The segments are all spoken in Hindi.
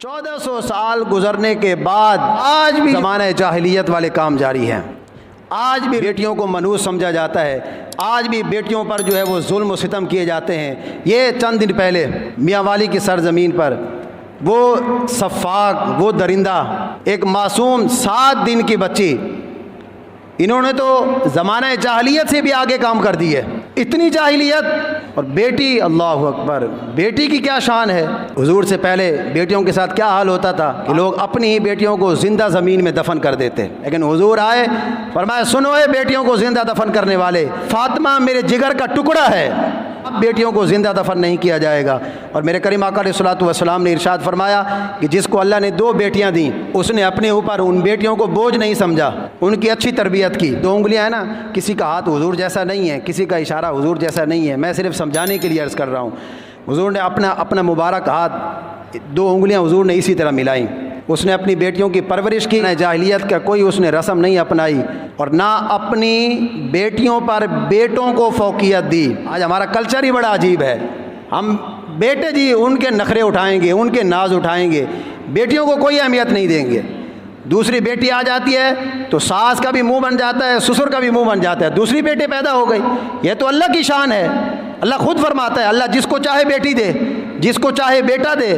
1400 साल गुजरने के बाद आज भी ज़माना जाहिलियत वाले काम जारी हैं। आज भी बेटियों को मनहूस समझा जाता है, आज भी बेटियों पर जो है वो जुल्म व सितम किए जाते हैं। ये चंद दिन पहले मियाँ वाली की सरजमीन पर वो सफ़ाक, वो दरिंदा, एक मासूम 7 दिन की बच्ची, इन्होंने तो ज़माना जाहिलियत से भी आगे काम कर दी है। इतनी जाहिलियत और बेटी, अल्लाह अकबर, बेटी की क्या शान है। हुजूर से पहले बेटियों के साथ क्या हाल होता था कि लोग अपनी ही बेटियों को ज़िंदा ज़मीन में दफन कर देते, लेकिन हुजूर आए, फरमाया सुनो ये बेटियों को ज़िंदा दफन करने वाले, फातिमा मेरे जिगर का टुकड़ा है, अब बेटियों को ज़िंदा दफन नहीं किया जाएगा। और मेरे करीम आका अलैहिस्सलातु वस्सलाम ने इरशाद फरमाया कि जिसको अल्लाह ने 2 बेटियां दी, उसने अपने ऊपर उन बेटियों को बोझ नहीं समझा, उनकी अच्छी तरबियत की। 2 उंगलियां है ना, किसी का हाथ हुजूर जैसा नहीं है, किसी का इशारा हुजूर जैसा नहीं है, मैं सिर्फ समझाने के लिए अर्ज़ कर रहा हूँ। हुजूर ने अपना मुबारक हाथ 2 उंगलियां हुजूर ने इसी तरह मिलाई। उसने अपनी बेटियों की परवरिश की, न जाहिलियत का कोई उसने रस्म नहीं अपनाई और ना अपनी बेटियों पर बेटों को फौकियत दी। आज हमारा कल्चर ही बड़ा अजीब है, हम बेटे जी उनके नखरे उठाएंगे, उनके नाज उठाएंगे, बेटियों को कोई अहमियत नहीं देंगे। दूसरी बेटी आ जाती है तो सास का भी मुंह बन जाता है, ससुर का भी मुंह बन जाता है, दूसरी बेटी पैदा हो गई। यह तो अल्लाह की शान है। अल्लाह खुद फरमाता है, अल्लाह जिसको चाहे बेटी दे, जिसको चाहे बेटा दे,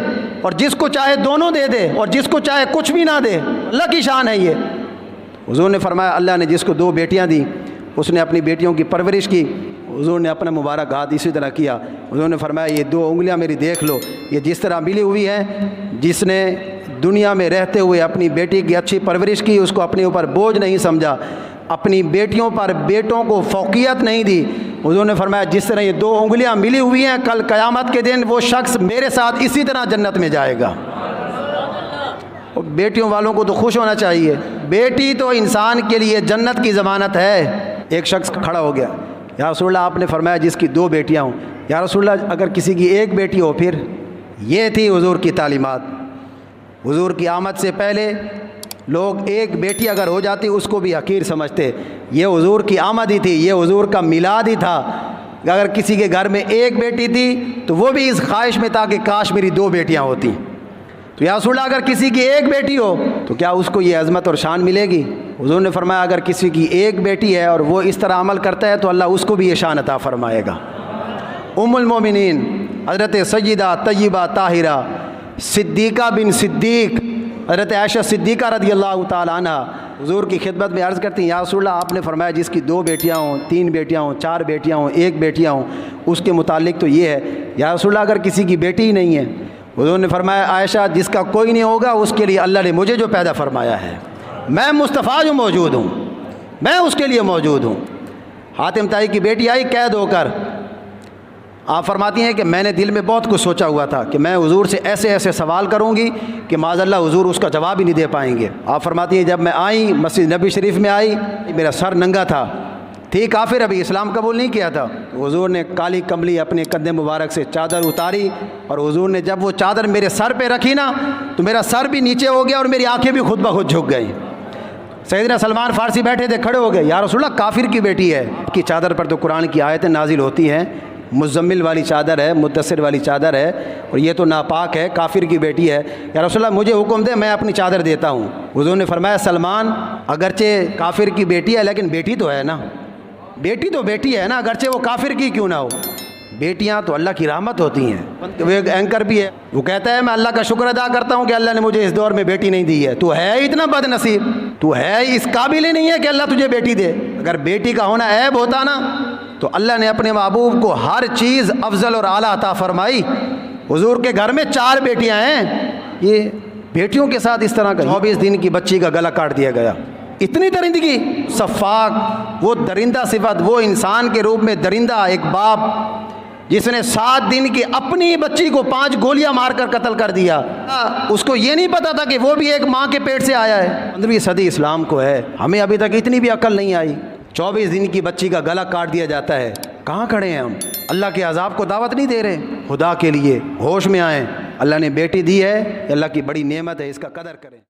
और जिसको चाहे दोनों दे दे, और जिसको चाहे कुछ भी ना दे। अल्लाह की शान है ये। हुजूर ने फरमाया अल्लाह ने जिसको 2 बेटियां दी, उसने अपनी बेटियों की परवरिश की। हुजूर ने अपना मुबारक हाथ इसी तरह किया। हुजूर ने फरमाया ये 2 उंगलियां मेरी देख लो, ये जिस तरह मिली हुई हैं, जिसने दुनिया में रहते हुए अपनी बेटी की अच्छी परवरिश की, उसको अपने ऊपर बोझ नहीं समझा, अपनी बेटियों पर बेटों को फौकियत नहीं दी। हुजूर ने फरमाया जिस तरह ये 2 उंगलियां मिली हुई हैं, कल क़यामत के दिन वो शख्स मेरे साथ इसी तरह जन्नत में जाएगा। और बेटियों वालों को तो खुश होना चाहिए, बेटी तो इंसान के लिए जन्नत की ज़मानत है। एक शख्स खड़ा हो गया, या रसूलल्लाह आपने फरमाया जिसकी 2 बेटियां हों, या रसूलल्लाह अगर किसी की 1 बेटी हो फिर? ये थी हुजूर की तालीमात। हुजूर की आमद से पहले लोग 1 बेटी अगर हो जाती उसको भी हकीर समझते। ये हुजूर की आमद ही थी, ये हुजूर का मिलाद ही था। अगर किसी के घर में 1 बेटी थी तो वो भी इस ख्वाहिश में था कि काश मेरी 2 बेटियां होती। तो या रसूलल्लाह अगर किसी की 1 बेटी हो तो क्या उसको ये अज़मत और शान मिलेगी? हुजूर ने फरमाया अगर किसी की 1 बेटी है और वो इस तरह अमल करता है तो अल्लाह उसको भी ये शान अता फरमाएगा। उम्मुल मोमिनीन हज़रत सय्यदा तय्यबा ताहिरा सिद्दीक़ा बिन सिद्दीक़ हज़रत आयशा सिद्दीक़ा रज़ियल्लाहु ताला अन्हा हुजूर की खिदमत में अर्ज़ करती हैं, या रसूलल्लाह आपने फरमाया जिसकी 2 बेटियां हों, 3 बेटियां हों, 4 बेटियां हों, 1 बेटियां हों, उसके मुतालिक तो ये है। या रसूलल्लाह अगर किसी की बेटी ही नहीं है, हुजूर ने फरमाया आयशा जिसका कोई नहीं होगा उसके लिए अल्लाह ने मुझे जो पैदा फरमाया है, मैं मुस्तफ़ा जो मौजूद हूँ, मैं उसके लिए मौजूद हूँ। हातिम ताई की बेटी आई कैद होकर, आप फरमाती हैं कि मैंने दिल में बहुत कुछ सोचा हुआ था कि मैं हुजूर से ऐसे ऐसे सवाल करूंगी कि माज़अल्लाह हुजूर उसका जवाब ही नहीं दे पाएंगे। आप फरमाती हैं जब मैं आई मस्जिद नबी शरीफ में आई, मेरा सर नंगा था, थी काफिर, अभी इस्लाम कबूल नहीं किया था। तो हुजूर ने काली कमली अपने कंधे मुबारक से चादर उतारी और हुजूर ने जब वो चादर मेरे सर पे रखी ना तो मेरा सर भी नीचे हो गया और मेरी आंखें भी खुद ब खुद झुक गई। सैयदना सलमान फ़ारसी बैठे थे, खड़े हो गए, या रसूलल्लाह काफिर की बेटी है। आपकी चादर पर तो कुरान की आयतें नाजिल होती हैं, मुज़म्मिल वाली चादर है, मुद्दस्सिर वाली चादर है, और ये तो नापाक है, काफिर की बेटी है। या रसूलल्लाह मुझे हुक्म दे, मैं अपनी चादर देता हूँ। हुजूर ने फरमाया सलमान अगरचे काफिर की बेटी है लेकिन बेटी तो है ना, बेटी तो बेटी है ना, अगरचे वो काफिर की क्यों ना हो। बेटियां तो अल्लाह की रहमत होती हैं। वो एक एंकर भी है, वो कहता है मैं अल्लाह का शुक्र अदा करता हूँ कि अल्लाह ने मुझे इस दौर में बेटी नहीं दी है। तू है इतना बदनसीब, तू है इस काबिल ही नहीं है कि अल्लाह तुझे बेटी दे। अगर बेटी का होना ऐब होता ना तो अल्लाह ने अपने महबूब को हर चीज़ अफजल और आला अता फरमाई। हुजूर के घर में 4 बेटियां हैं, ये बेटियों के साथ इस तरह का 24 दिन की बच्ची का गला काट दिया गया। इतनी दरिंदगी, सफ़ाक, वो दरिंदा सिफत, वो इंसान के रूप में दरिंदा, एक बाप जिसने 7 दिन की अपनी बच्ची को 5 गोलियां मारकर कत्ल कर दिया। उसको ये नहीं पता था कि वो भी एक माँ के पेट से आया है। 15वीं सदी इस्लाम को है, हमें अभी तक इतनी भी अकल नहीं आई। 24 दिन की बच्ची का गला काट दिया जाता है। कहाँ खड़े हैं हम? अल्लाह के अजाब को दावत नहीं दे रहे। खुदा के लिए होश में आएँ, अल्लाह ने बेटी दी है, अल्लाह की बड़ी नेमत है, इसका कदर करें।